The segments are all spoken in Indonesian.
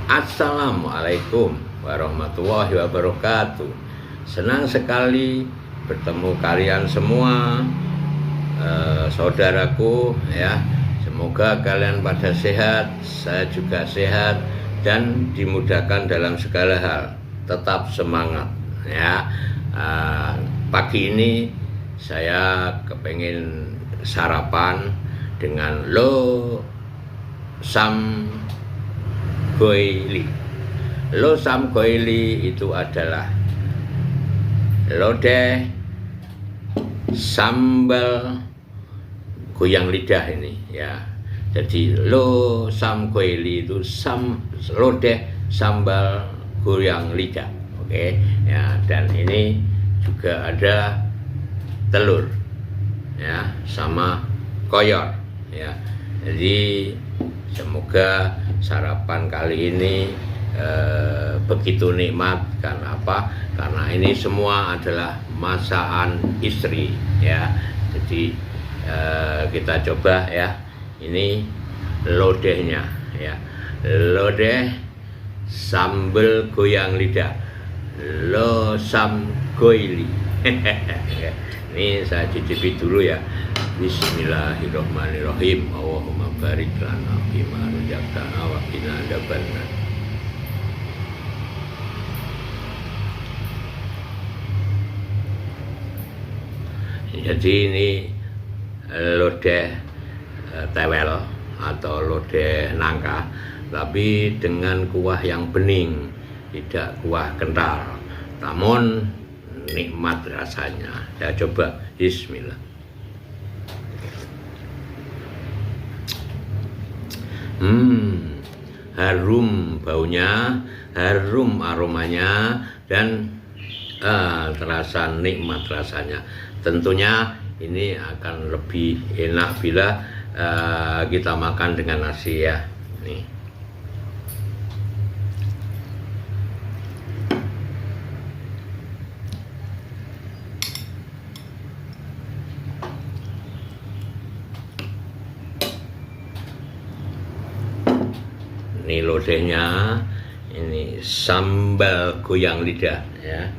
Assalamualaikum warahmatullahi wabarakatuh. Senang sekali bertemu kalian semua, saudaraku ya. Semoga kalian pada sehat, saya juga sehat dan dimudahkan dalam segala hal. Tetap semangat ya. Pagi ini saya kepengen sarapan dengan lo sam goili. Lo sam goili itu adalah lodeh sambal goyang lidah ini ya. Jadi lo sam goili itu lodeh sambal goyang lidah. Oke ya, dan ini juga ada telur ya sama koyor ya. Jadi semoga sarapan kali ini begitu nikmat. Karena apa? Karena ini semua adalah masakan istri ya. Jadi kita coba ya. Ini lodehnya ya. Lodeh sambal goyang lidah. Lo sam goili. Ini saya cicipi dulu ya. Bismillahirrahmanirrahim. Allahumma barik lana fima razaqtana wa qina adzabannar. Jadi ini lodeh tewel atau lodeh nangka, tapi dengan kuah yang bening, tidak kuah kental, namun nikmat rasanya. Saya coba. Bismillah. Harum baunya, harum aromanya, dan terasa nikmat rasanya. Tentunya ini akan lebih enak bila kita makan dengan nasi ya. Nih. Ini lodehnya, ini sambal goyang lidah ya.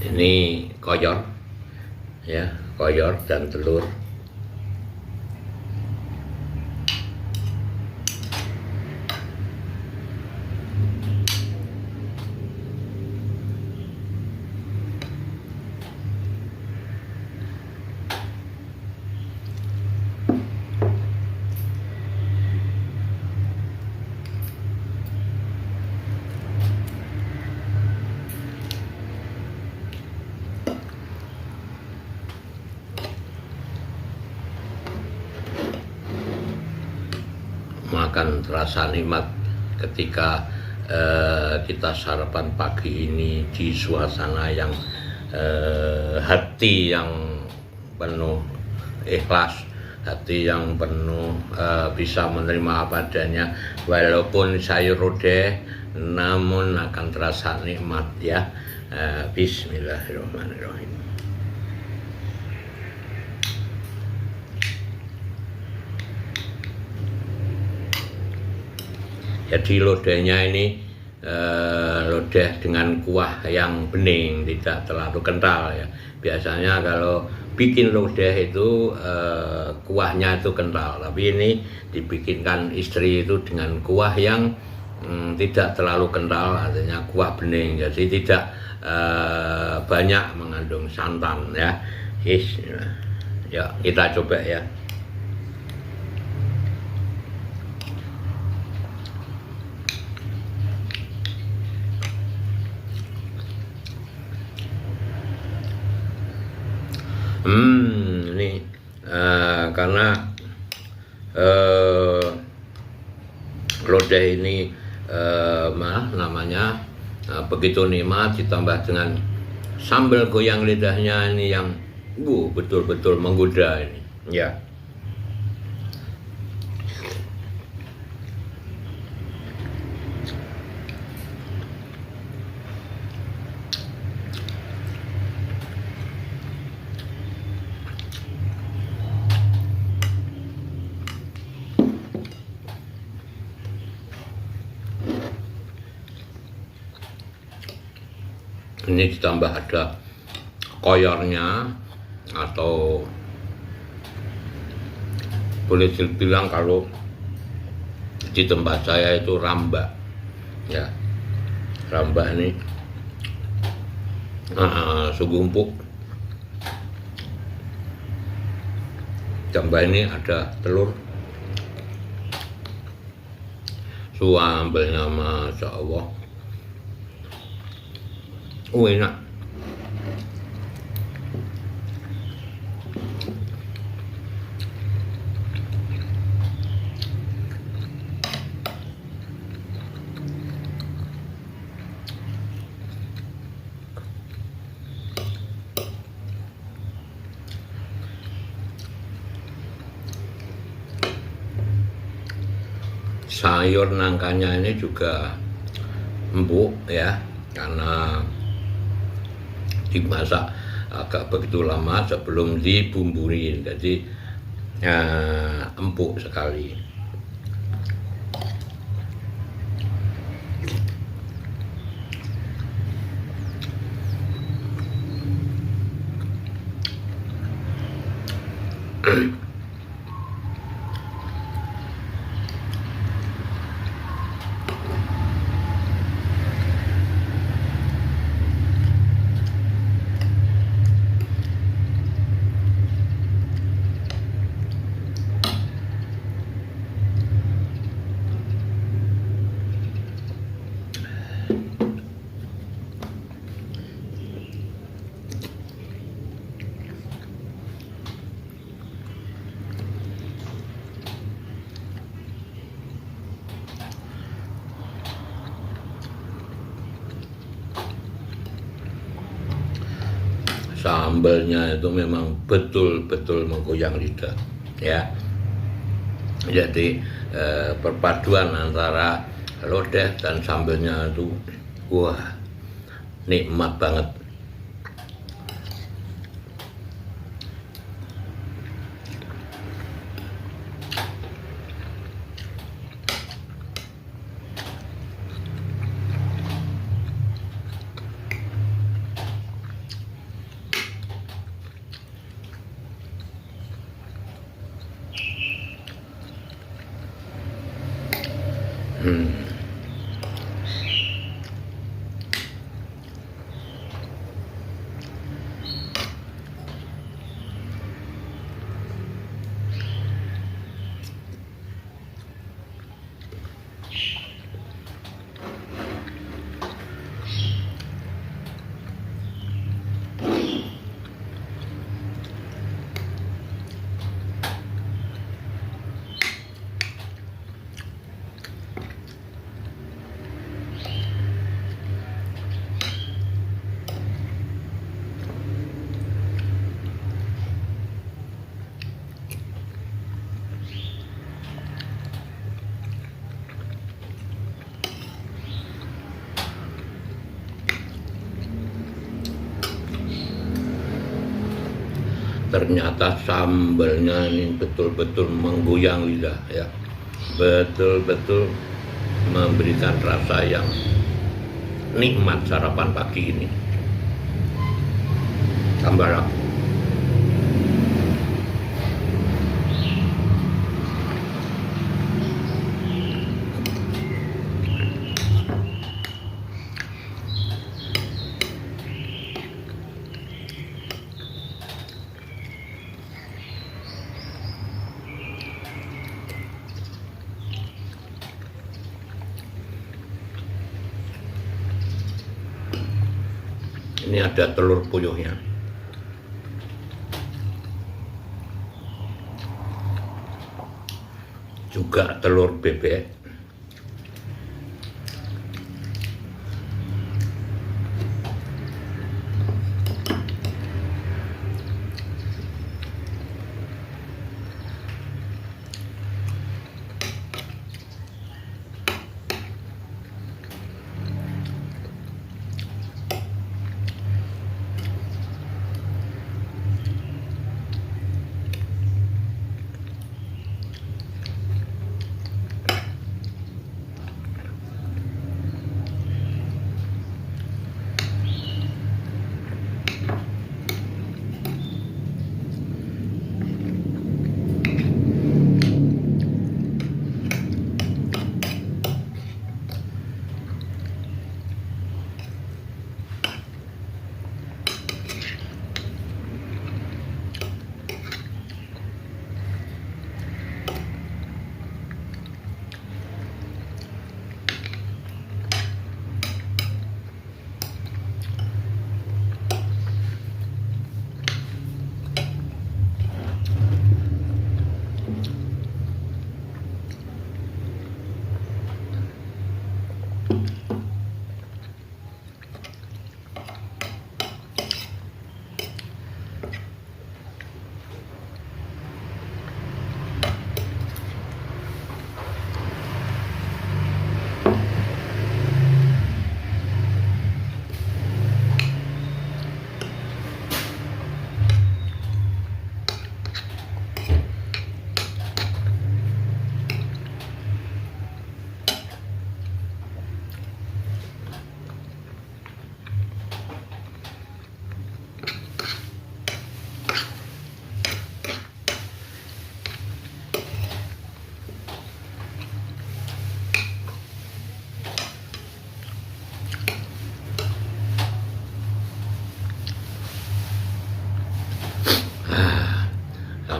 Ini koyor ya, koyor dan telur. Makan terasa nikmat ketika kita sarapan pagi ini di suasana yang hati yang penuh ikhlas, hati yang penuh bisa menerima apa adanya. Walaupun sayur lodeh, namun akan terasa nikmat ya. Bismillahirrahmanirrahim. Jadi lodehnya ini lodeh dengan kuah yang bening, tidak terlalu kental ya. Biasanya kalau bikin lodeh itu kuahnya itu kental, tapi ini dibikinkan istri itu dengan kuah yang tidak terlalu kental, artinya kuah bening, jadi tidak banyak mengandung santan ya. Ya kita coba ya. Ini karena lodeh ini namanya begitu nikmat, ditambah dengan sambal goyang lidahnya ini yang betul-betul menggoda ini ya. ini ditambah ada koyornya, atau boleh dibilang kalau di tempat saya itu rambak ya. Rambak ini sungguh empuk. Tambah ini ada telur, sambelnya masya Allah, enak. Sayur nangkanya ini juga empuk ya, karena dimasak agak begitu lama sebelum dibumbuin, jadi empuk sekali. Sambalnya itu memang betul-betul menggoyang lidah ya. Jadi perpaduan antara lodeh dan sambalnya itu wah, nikmat banget. Ternyata sambalnya ini betul-betul menggoyang lidah ya, betul-betul memberikan rasa yang nikmat sarapan pagi ini. Tambah lagi. Ini ada telur puyuhnya. Juga telur bebek.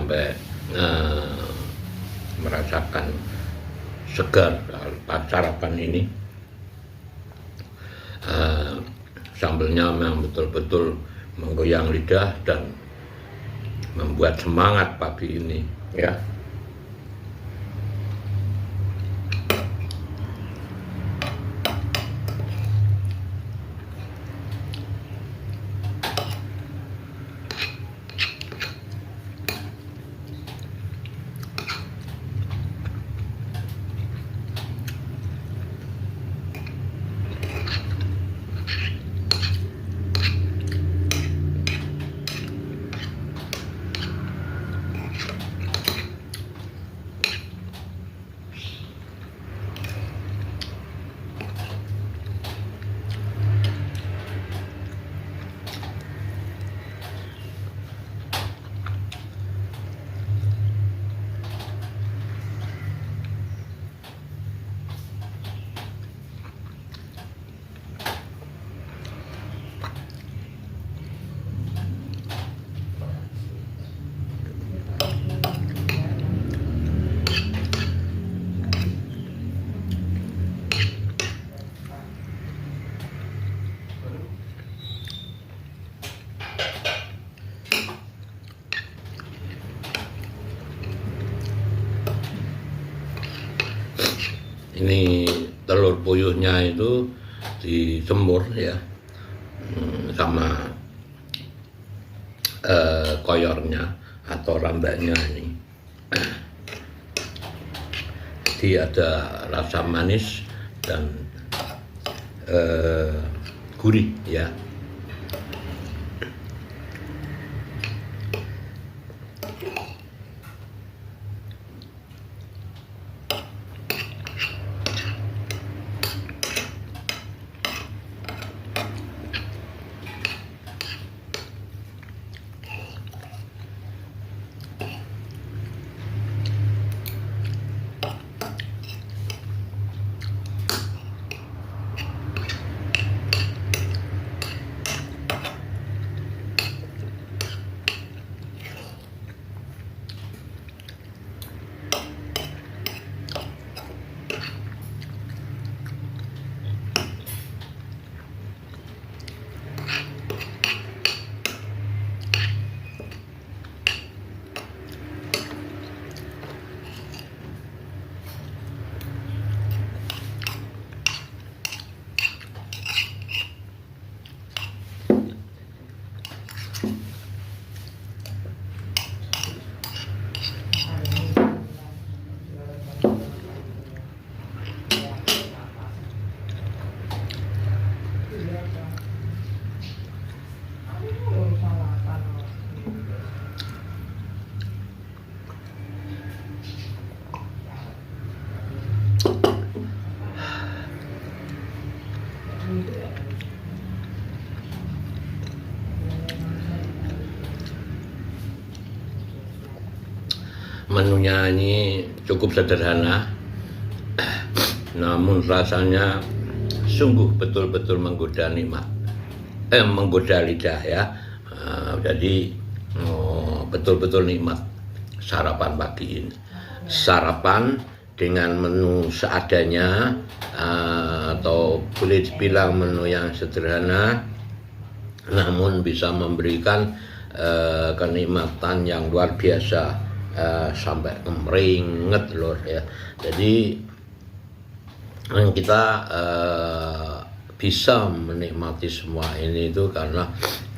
sampai merasakan segar sarapan ini. Sambelnya memang betul-betul menggoyang lidah dan membuat semangat pagi ini ya. Ini telur puyuhnya itu dijemur ya, sama koyornya atau rambaknya ini. Jadi ada rasa manis dan gurih ya. Menunya ini cukup sederhana, namun rasanya sungguh betul-betul menggoda nikmat, menggoda lidah ya. Jadi betul-betul nikmat sarapan pagi ini. Sarapan dengan menu seadanya, atau boleh dibilang menu yang sederhana, namun bisa memberikan kenikmatan yang luar biasa. Sampai kemeringet lor ya. Jadi kita bisa menikmati semua ini itu karena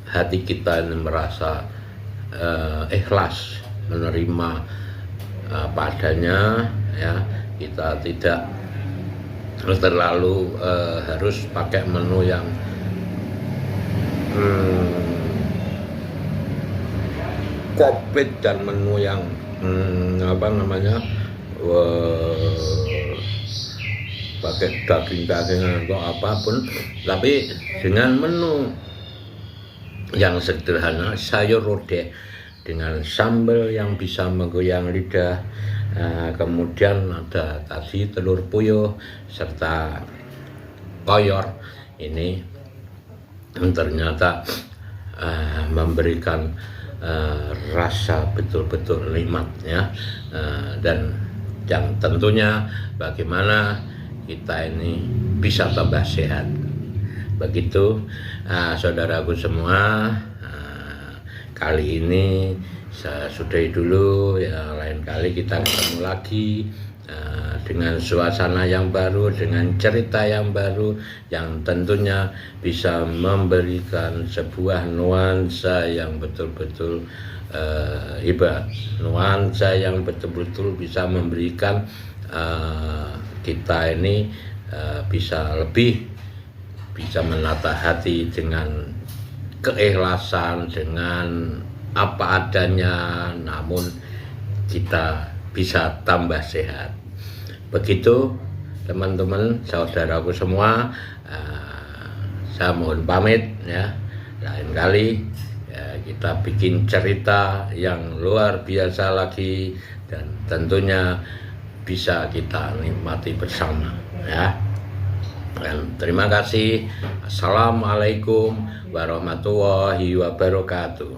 hati kita ini merasa ikhlas menerima padanya ya. Kita tidak terlalu harus pakai menu yang komplit dan menu yang pakai daging-daging atau apapun, tapi dengan menu yang sederhana, sayur lodeh dengan sambal yang bisa menggoyang lidah, kemudian ada tadi telur puyuh serta koyor, ini ternyata memberikan rasa betul-betul nikmat ya, dan yang tentunya bagaimana kita ini bisa tambah sehat. Begitu saudaraku semua, kali ini saya sudahi dulu ya, lain kali kita ketemu lagi dengan suasana yang baru, dengan cerita yang baru yang tentunya bisa memberikan sebuah nuansa yang betul-betul hebat, nuansa yang betul-betul bisa memberikan kita ini bisa lebih bisa menata hati dengan keikhlasan, dengan apa adanya, namun kita bisa tambah sehat. Begitu teman-teman, saudaraku semua, saya mohon pamit ya. Lain kali ya, kita bikin cerita yang luar biasa lagi dan tentunya bisa kita nikmati bersama ya. Dan terima kasih. Assalamualaikum warahmatullahi wabarakatuh.